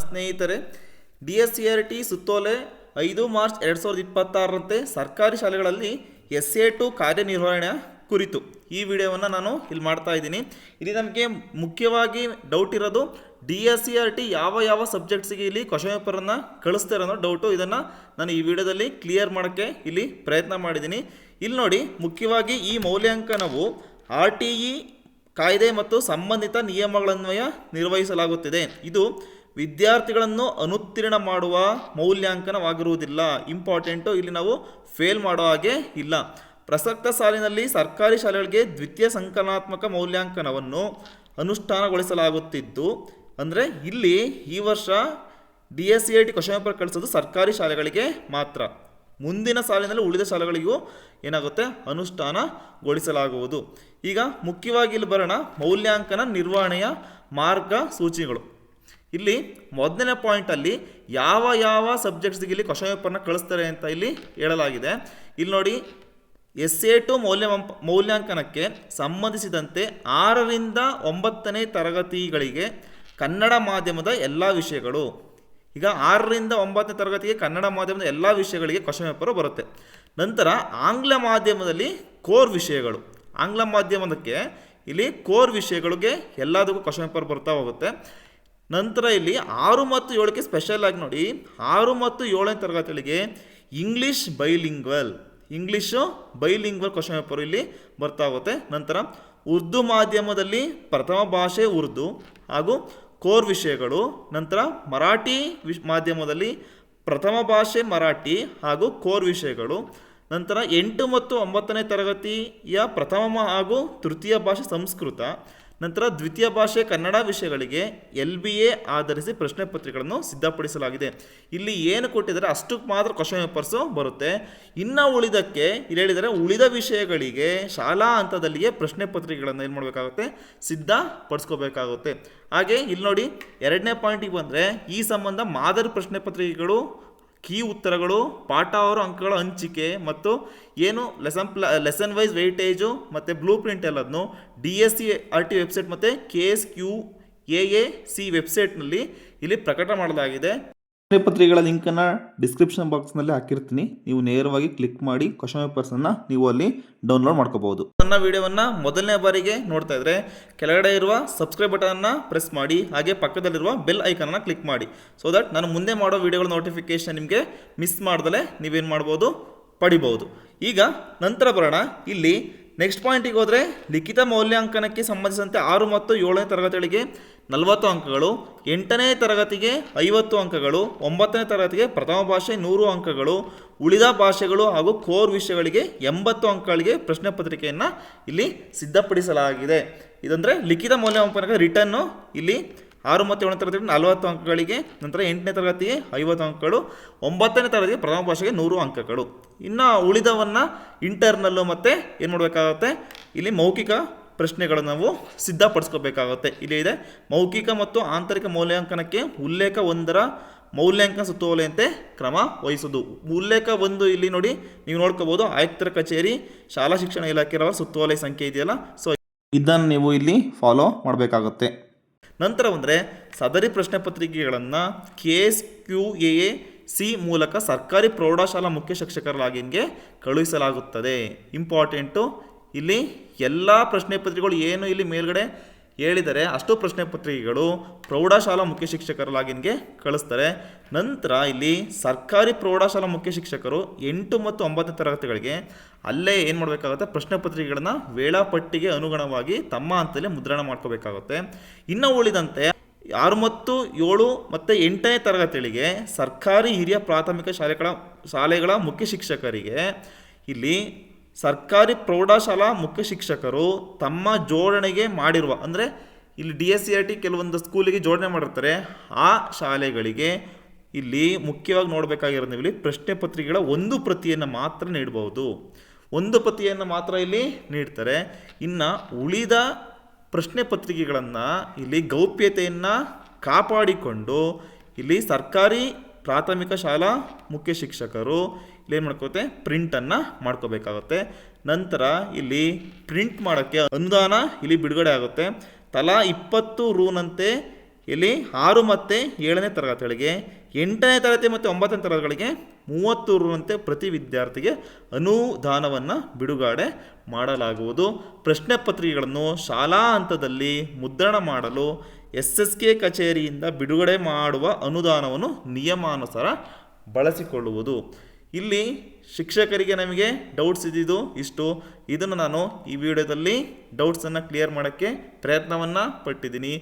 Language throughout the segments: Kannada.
ಸ್ನೇಹಿತರೆ, DSCRT ಸುತ್ತೋಲೆ 5 ಮಾರ್ಚ್ 2026ರಂತೆ ಸರ್ಕಾರಿ ಶಾಲೆಗಳಲ್ಲಿ SA2 ಕಾರ್ಯನಿರ್ವಹಣೆ ಕುರಿತು ಈ ವಿಡಿಯೋವನ್ನು ನಾನು ಇಲ್ಲಿ ಮಾಡ್ತಾ ಇದ್ದೀನಿ. ಇಲ್ಲಿ ನಮಗೆ ಮುಖ್ಯವಾಗಿ ಡೌಟ್ ಇರೋದು DSCRT ಯಾವ ಸಬ್ಜೆಕ್ಟ್ಸಿಗೆ ಇಲ್ಲಿ ಕ್ವಶನ್ ಪೇಪರನ್ನು ಕಳಿಸ್ತಾರೆ ಅನ್ನೋ ಡೌಟು. ಇದನ್ನು ನಾನು ಈ ವಿಡಿಯೋದಲ್ಲಿ ಕ್ಲಿಯರ್ ಮಾಡೋಕ್ಕೆ ಇಲ್ಲಿ ಪ್ರಯತ್ನ ಮಾಡಿದ್ದೀನಿ. ಇಲ್ಲಿ ನೋಡಿ, ಮುಖ್ಯವಾಗಿ ಈ ಮೌಲ್ಯಾಂಕನವು RTE ಕಾಯ್ದೆ ಮತ್ತು ಸಂಬಂಧಿತ ನಿಯಮಗಳನ್ವಯ ನಿರ್ವಹಿಸಲಾಗುತ್ತಿದೆ. ಇದು ವಿದ್ಯಾರ್ಥಿಗಳನ್ನು ಅನುತ್ತೀರ್ಣ ಮಾಡುವ ಮೌಲ್ಯಾಂಕನವಾಗಿರುವುದಿಲ್ಲ. ಇಂಪಾರ್ಟೆಂಟು, ಇಲ್ಲಿ ನಾವು ಫೇಲ್ ಮಾಡೋ ಹಾಗೆ ಇಲ್ಲ. ಪ್ರಸಕ್ತ ಸಾಲಿನಲ್ಲಿ ಸರ್ಕಾರಿ ಶಾಲೆಗಳಿಗೆ ದ್ವಿತೀಯ ಸಂಕಲನಾತ್ಮಕ ಮೌಲ್ಯಾಂಕನವನ್ನು ಅನುಷ್ಠಾನಗೊಳಿಸಲಾಗುತ್ತಿದ್ದು, ಅಂದರೆ ಇಲ್ಲಿ ಈ ವರ್ಷ DSCRT ಕ್ವಶನ್ ಪೇಪರ್ ಕಳಿಸೋದು ಸರ್ಕಾರಿ ಶಾಲೆಗಳಿಗೆ ಮಾತ್ರ. ಮುಂದಿನ ಸಾಲಿನಲ್ಲಿ ಉಳಿದ ಶಾಲೆಗಳಿಗೂ ಏನಾಗುತ್ತೆ, ಅನುಷ್ಠಾನಗೊಳಿಸಲಾಗುವುದು. ಈಗ ಮುಖ್ಯವಾಗಿ ಇಲ್ಲಿ ಬರೋಣ, ಮೌಲ್ಯಾಂಕನ ನಿರ್ವಹಣೆಯ ಮಾರ್ಗಸೂಚಿಗಳು. ಇಲ್ಲಿ ಮೊದಲನೇ ಪಾಯಿಂಟಲ್ಲಿ ಯಾವ ಸಬ್ಜೆಕ್ಟ್ಸ್ಗೆ ಇಲ್ಲಿ ಕ್ವಶನ್ ಪೇಪರ್ನ ಕಳಿಸ್ತಾರೆ ಅಂತ ಇಲ್ಲಿ ಹೇಳಲಾಗಿದೆ. ಇಲ್ಲಿ ನೋಡಿ, SA2 ಮೌಲ್ಯಾಂಕನಕ್ಕೆ ಸಂಬಂಧಿಸಿದಂತೆ 6ರಿಂದ 9ನೇ ತರಗತಿಗಳಿಗೆ ಕನ್ನಡ ಮಾಧ್ಯಮದ ಎಲ್ಲ ವಿಷಯಗಳು. ಈಗ 6ರಿಂದ 9ನೇ ತರಗತಿಗೆ ಕನ್ನಡ ಮಾಧ್ಯಮದ ಎಲ್ಲ ವಿಷಯಗಳಿಗೆ ಕ್ವಶನ್ ಪೇಪರ್ ಬರುತ್ತೆ. ನಂತರ ಆಂಗ್ಲ ಮಾಧ್ಯಮದಲ್ಲಿ ಕೋರ್ ವಿಷಯಗಳು. ಆಂಗ್ಲ ಮಾಧ್ಯಮದಕ್ಕೆ ಇಲ್ಲಿ ಕೋರ್ ವಿಷಯಗಳಿಗೆ ಎಲ್ಲದಕ್ಕೂ ಕ್ವಶನ್ ಪೇಪರ್ ಬರ್ತಾ ಹೋಗುತ್ತೆ. ನಂತರ ಇಲ್ಲಿ 6 ಮತ್ತು 7ಕ್ಕೆ ಸ್ಪೆಷಲ್ ಆಗಿ ನೋಡಿ, 6 ಮತ್ತು 7ನೇ ತರಗತಿಗಳಿಗೆ ಇಂಗ್ಲೀಷು ಬೈಲಿಂಗ್ವಲ್ ಕ್ವಶನ್ ಪೇಪರ್ ಇಲ್ಲಿ ಬರ್ತಾ ಹೋಗುತ್ತೆ. ನಂತರ ಉರ್ದು ಮಾಧ್ಯಮದಲ್ಲಿ ಪ್ರಥಮ ಭಾಷೆ ಉರ್ದು ಹಾಗೂ ಕೋರ್ ವಿಷಯಗಳು. ನಂತರ ಮರಾಠಿ ಮಾಧ್ಯಮದಲ್ಲಿ ಪ್ರಥಮ ಭಾಷೆ ಮರಾಠಿ ಹಾಗೂ ಕೋರ್ ವಿಷಯಗಳು. ನಂತರ 8 ಮತ್ತು 9ನೇ ತರಗತಿಯ ಪ್ರಥಮ ಹಾಗೂ ತೃತೀಯ ಭಾಷೆ ಸಂಸ್ಕೃತ. ನಂತರ ದ್ವಿತೀಯ ಭಾಷೆ ಕನ್ನಡ ವಿಷಯಗಳಿಗೆ LBA ಆಧರಿಸಿ ಪ್ರಶ್ನೆ ಪತ್ರಿಕೆಗಳನ್ನು ಸಿದ್ಧಪಡಿಸಲಾಗಿದೆ. ಇಲ್ಲಿ ಏನು ಕೊಟ್ಟಿದ್ದಾರೆ ಅಷ್ಟಕ್ಕೆ ಮಾತ್ರ ಕ್ವಶನ್ ಪೇಪರ್ಸು ಬರುತ್ತೆ. ಇನ್ನು ಉಳಿದಕ್ಕೆ ಇಲ್ಲಿ ಹೇಳಿದರೆ ಉಳಿದ ವಿಷಯಗಳಿಗೆ ಶಾಲಾ ಹಂತದಲ್ಲಿಯೇ ಪ್ರಶ್ನೆ ಪತ್ರಿಕೆಗಳನ್ನು ಏನು ಮಾಡಬೇಕಾಗುತ್ತೆ, ಸಿದ್ಧಪಡಿಸ್ಕೋಬೇಕಾಗುತ್ತೆ. ಹಾಗೆ ಇಲ್ಲಿ ನೋಡಿ, 2ನೇ ಪಾಯಿಂಟಿಗೆ ಬಂದರೆ ಈ ಸಂಬಂಧ ಮಾದರಿ ಪ್ರಶ್ನೆ ಪತ್ರಿಕೆಗಳು, ಕೀ ಉತ್ತರಗಳು, ಪಾಠವಾರು ಅಂಕಗಳ ಹಂಚಿಕೆ ಮತ್ತು ಏನು ಲೆಸನ್ ವೈಸ್ ವೆಯ್ಟೇಜು ಮತ್ತು ಬ್ಲೂ ಪ್ರಿಂಟ್ ಎಲ್ಲದನ್ನು DSCRT ವೆಬ್ಸೈಟ್ ಮತ್ತು KSQAAC ವೆಬ್ಸೈಟ್ನಲ್ಲಿ ಇಲ್ಲಿ ಪ್ರಕಟ ಮಾಡಲಾಗಿದೆ. ಪತ್ರಿಕೆಗಳ ಲಿಂಕನ್ನು ಡಿಸ್ಕ್ರಿಪ್ಷನ್ ಬಾಕ್ಸ್ನಲ್ಲಿ ಹಾಕಿರ್ತೀನಿ. ನೀವು ನೇರವಾಗಿ ಕ್ಲಿಕ್ ಮಾಡಿ ಕ್ವಶನ್ ಪೇಪರ್ಸನ್ನು ನೀವು ಅಲ್ಲಿ ಡೌನ್ಲೋಡ್ ಮಾಡ್ಕೋಬಹುದು. ನನ್ನ ವಿಡಿಯೋವನ್ನು ಮೊದಲನೇ ಬಾರಿಗೆ ನೋಡ್ತಾ ಇದ್ರೆ ಕೆಳಗಡೆ ಇರುವ ಸಬ್ಸ್ಕ್ರೈಬ್ ಬಟನ್ನ ಪ್ರೆಸ್ ಮಾಡಿ, ಹಾಗೆ ಪಕ್ಕದಲ್ಲಿರುವ ಬೆಲ್ ಐಕನನ್ನು ಕ್ಲಿಕ್ ಮಾಡಿ. ಸೊ ದಟ್ ನಾನು ಮುಂದೆ ಮಾಡೋ ವಿಡಿಯೋಗಳ ನೋಟಿಫಿಕೇಶನ್ ನಿಮಗೆ ಮಿಸ್ ಮಾಡ್ದಲೇ ನೀವೇನು ಮಾಡ್ಬೋದು, ಪಡಿಬಹುದು. ಈಗ ನಂತರ ಬರೋಣ, ಇಲ್ಲಿ ನೆಕ್ಸ್ಟ್ ಪಾಯಿಂಟಿಗೆ ಹೋದರೆ ಲಿಖಿತ ಮೌಲ್ಯಾಂಕನಕ್ಕೆ ಸಂಬಂಧಿಸಿದಂತೆ 6 ಮತ್ತು 7ನೇ ತರಗತಿಗಳಿಗೆ 40 ಅಂಕಗಳು, 8ನೇ ತರಗತಿಗೆ 50 ಅಂಕಗಳು, 9ನೇ ತರಗತಿಗೆ ಪ್ರಥಮ ಭಾಷೆ 100 ಅಂಕಗಳು, ಉಳಿದ ಭಾಷೆಗಳು ಹಾಗೂ ಕೋರ್ ವಿಷಯಗಳಿಗೆ 80 ಅಂಕಗಳಿಗೆ ಪ್ರಶ್ನೆ ಪತ್ರಿಕೆಯನ್ನು ಇಲ್ಲಿ ಸಿದ್ಧಪಡಿಸಲಾಗಿದೆ. ಇದಂದರೆ ಲಿಖಿತ ಮೌಲ್ಯಮಾಪನಕ್ಕೆ ರಿಟರ್ನು ಇಲ್ಲಿ 6 ಮತ್ತು 7ನೇ ತರಗತಿಗೆ 40 ಅಂಕಗಳಿಗೆ, ನಂತರ 8ನೇ ತರಗತಿಗೆ 50 ಅಂಕಗಳು, 9ನೇ ತರಗತಿಗೆ ಪ್ರಥಮ ಭಾಷೆಗೆ 100 ಅಂಕಗಳು. ಇನ್ನು ಉಳಿದವನ್ನು ಇಂಟರ್ನಲ್ಲು ಮತ್ತು ಏನು ಮಾಡಬೇಕಾಗುತ್ತೆ, ಇಲ್ಲಿ ಮೌಖಿಕ ಪ್ರಶ್ನೆಗಳನ್ನು ನಾವು ಸಿದ್ಧಪಡಿಸ್ಕೋಬೇಕಾಗುತ್ತೆ. ಇಲ್ಲಿ ಇದೆ, ಮೌಖಿಕ ಮತ್ತು ಆಂತರಿಕ ಮೌಲ್ಯಾಂಕನಕ್ಕೆ ಉಲ್ಲೇಖ 1ರ ಮೌಲ್ಯಾಂಕನ ಸುತ್ತೋಲೆಯಂತೆ ಕ್ರಮ ವಹಿಸೋದು. ಉಲ್ಲೇಖ 1 ಇಲ್ಲಿ ನೋಡಿ, ನೀವು ನೋಡ್ಕೋಬೋದು, ಆಯುಕ್ತರ ಕಚೇರಿ ಶಾಲಾ ಶಿಕ್ಷಣ ಇಲಾಖೆಯವರ ಸುತ್ತೋಲೆ ಸಂಖ್ಯೆ ಇದೆಯಲ್ಲ, ಸೊ ಇದನ್ನು ನೀವು ಇಲ್ಲಿ ಫಾಲೋ ಮಾಡಬೇಕಾಗುತ್ತೆ. ನಂತರ ಬಂದರೆ ಸದರಿ ಪ್ರಶ್ನೆ ಪತ್ರಿಕೆಗಳನ್ನು KSQAAC ಮೂಲಕ ಸರ್ಕಾರಿ ಪ್ರೌಢಶಾಲಾ ಮುಖ್ಯ ಶಿಕ್ಷಕರ ಲಾಗಿನ್ಗೆ ಕಳುಹಿಸಲಾಗುತ್ತದೆ. ಇಂಪಾರ್ಟೆಂಟು, ಇಲ್ಲಿ ಎಲ್ಲ ಪ್ರಶ್ನೆ ಪತ್ರಿಕೆಗಳು ಏನು ಇಲ್ಲಿ ಮೇಲ್ಗಡೆ ಹೇಳಿದರೆ ಅಷ್ಟು ಪ್ರಶ್ನೆ ಪತ್ರಿಕೆಗಳು ಪ್ರೌಢಶಾಲಾ ಮುಖ್ಯ ಶಿಕ್ಷಕರ ಲಾಗಿನ್ಗೆ ಕಳಿಸ್ತಾರೆ. ನಂತರ ಇಲ್ಲಿ ಸರ್ಕಾರಿ ಪ್ರೌಢಶಾಲಾ ಮುಖ್ಯ ಶಿಕ್ಷಕರು 8 ಮತ್ತು 9ನೇ ತರಗತಿಗಳಿಗೆ ಅಲ್ಲೇ ಏನು ಮಾಡಬೇಕಾಗುತ್ತೆ, ಪ್ರಶ್ನೆ ಪತ್ರಿಕೆಗಳನ್ನು ವೇಳಾಪಟ್ಟಿಗೆ ಅನುಗುಣವಾಗಿ ತಮ್ಮ ಹಂತದಲ್ಲಿ ಮುದ್ರಣ ಮಾಡ್ಕೋಬೇಕಾಗುತ್ತೆ. ಇನ್ನು ಉಳಿದಂತೆ 6 ಮತ್ತು 7 ಮತ್ತು 8ನೇ ತರಗತಿಗಳಿಗೆ ಸರ್ಕಾರಿ ಹಿರಿಯ ಪ್ರಾಥಮಿಕ ಶಾಲೆಗಳ ಮುಖ್ಯ ಶಿಕ್ಷಕರಿಗೆ ಇಲ್ಲಿ ಸರ್ಕಾರಿ ಪ್ರೌಢಶಾಲಾ ಮುಖ್ಯ ಶಿಕ್ಷಕರು ತಮ್ಮ ಜೋಡಣೆಗೆ ಮಾಡಿರುವ, ಅಂದರೆ ಇಲ್ಲಿ DSCRT ಕೆಲವೊಂದು ಸ್ಕೂಲಿಗೆ ಜೋಡಣೆ ಮಾಡಿರ್ತಾರೆ, ಆ ಶಾಲೆಗಳಿಗೆ ಇಲ್ಲಿ ಮುಖ್ಯವಾಗಿ ನೋಡಬೇಕಾಗಿರೋದು, ಇಲ್ಲಿ ಪ್ರಶ್ನೆ ಪತ್ರಿಕೆಗಳ ಒಂದು ಪ್ರತಿಯನ್ನು ಮಾತ್ರ ನೀಡಬಹುದು. ಒಂದು ಪ್ರತಿಯನ್ನು ಮಾತ್ರ ಇಲ್ಲಿ ನೀಡ್ತಾರೆ. ಇನ್ನು ಉಳಿದ ಪ್ರಶ್ನೆ ಪತ್ರಿಕೆಗಳನ್ನು ಇಲ್ಲಿ ಗೌಪ್ಯತೆಯನ್ನು ಕಾಪಾಡಿಕೊಂಡು ಇಲ್ಲಿ ಸರ್ಕಾರಿ ಪ್ರಾಥಮಿಕ ಶಾಲಾ ಮುಖ್ಯ ಶಿಕ್ಷಕರು ಇಲ್ಲೇನು ಮಾಡ್ಕೋತೆ, ಪ್ರಿಂಟನ್ನು ಮಾಡ್ಕೋಬೇಕಾಗುತ್ತೆ. ನಂತರ ಇಲ್ಲಿ ಪ್ರಿಂಟ್ ಮಾಡೋಕ್ಕೆ ಅನುದಾನ ಇಲ್ಲಿ ಬಿಡುಗಡೆ ಆಗುತ್ತೆ. ತಲಾ 20 ರೂನಂತೆ ಇಲ್ಲಿ 6 ಮತ್ತು 7ನೇ ತರಗತಿಗಳಿಗೆ, 8ನೇ ತರಗತಿ ಮತ್ತು 9ನೇ ತರಗತಿಗಳಿಗೆ 30 ರುನಂತೆ ಪ್ರತಿ ವಿದ್ಯಾರ್ಥಿಗೆ ಅನುದಾನವನ್ನು ಬಿಡುಗಡೆ ಮಾಡಲಾಗುವುದು. ಪ್ರಶ್ನೆ ಪತ್ರಿಕೆಗಳನ್ನು ಶಾಲಾ ಹಂತದಲ್ಲಿ ಮುದ್ರಣ ಮಾಡಲು SSK ಕಚೇರಿಯಿಂದ ಬಿಡುಗಡೆ ಮಾಡುವ ಅನುದಾನವನ್ನು ನಿಯಮಾನುಸಾರ ಬಳಸಿಕೊಳ್ಳುವುದು. ಇಲ್ಲಿ ಶಿಕ್ಷಕರಿಗೆ ನಮಗೆ ಡೌಟ್ಸ್ ಇದ್ದಿದ್ದು ಇಷ್ಟು. ಇದನ್ನು ನಾನು ಈ ವಿಡಿಯೋದಲ್ಲಿ ಡೌಟ್ಸನ್ನು ಕ್ಲಿಯರ್ ಮಾಡೋಕ್ಕೆ ಪ್ರಯತ್ನವನ್ನು ಪಟ್ಟಿದ್ದೀನಿ.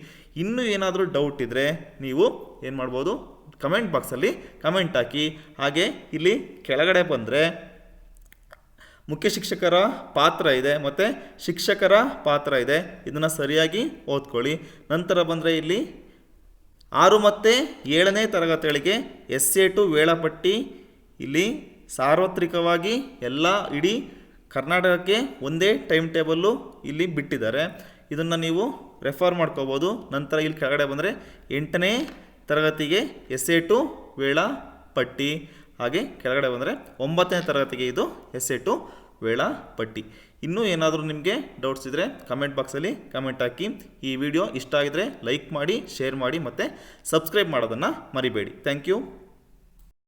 ಇನ್ನೂ ಏನಾದರೂ ಡೌಟ್ ಇದ್ದರೆ ನೀವು ಏನು ಮಾಡ್ಬೋದು, ಕಮೆಂಟ್ ಬಾಕ್ಸಲ್ಲಿ ಕಮೆಂಟ್ ಹಾಕಿ. ಹಾಗೆ ಇಲ್ಲಿ ಕೆಳಗಡೆ ಬಂದರೆ ಮುಖ್ಯ ಶಿಕ್ಷಕರ ಪಾತ್ರ ಇದೆ ಮತ್ತು ಶಿಕ್ಷಕರ ಪಾತ್ರ ಇದೆ, ಇದನ್ನು ಸರಿಯಾಗಿ ಓದ್ಕೊಳ್ಳಿ. ನಂತರ ಬಂದರೆ ಇಲ್ಲಿ 6 ಮತ್ತು 7ನೇ ತರಗತಿಗಳಿಗೆ SA2 ವೇಳಾಪಟ್ಟಿ ಇಲ್ಲಿ ಸಾರ್ವತ್ರಿಕವಾಗಿ ಎಲ್ಲ ಇಡೀ ಕರ್ನಾಟಕಕ್ಕೆ ಒಂದೇ ಟೈಮ್ ಟೇಬಲ್ಲು ಇಲ್ಲಿ ಬಿಟ್ಟಿದ್ದಾರೆ. ಇದನ್ನು ನೀವು ರೆಫರ್ ಮಾಡ್ಕೋಬೋದು. ನಂತರ ಇಲ್ಲಿ ಕೆಳಗಡೆ ಬಂದರೆ 8ನೇ ತರಗತಿಗೆ SA2 ವೇಳಾಪಟ್ಟಿ, ಹಾಗೆ ಕೆಳಗಡೆ ಬಂದರೆ 9ನೇ ತರಗತಿಗೆ ಇದು SA2 ವೇಳಾಪಟ್ಟಿ. ಇನ್ನೂ ಏನಾದರೂ ನಿಮಗೆ ಡೌಟ್ಸ್ ಇದ್ದರೆ ಕಮೆಂಟ್ ಬಾಕ್ಸಲ್ಲಿ ಕಮೆಂಟ್ ಹಾಕಿ. ಈ ವಿಡಿಯೋ ಇಷ್ಟ ಆಗಿದರೆ ಲೈಕ್ ಮಾಡಿ, ಶೇರ್ ಮಾಡಿ ಮತ್ತು ಸಬ್ಸ್ಕ್ರೈಬ್ ಮಾಡೋದನ್ನು ಮರಿಬೇಡಿ. Thank you.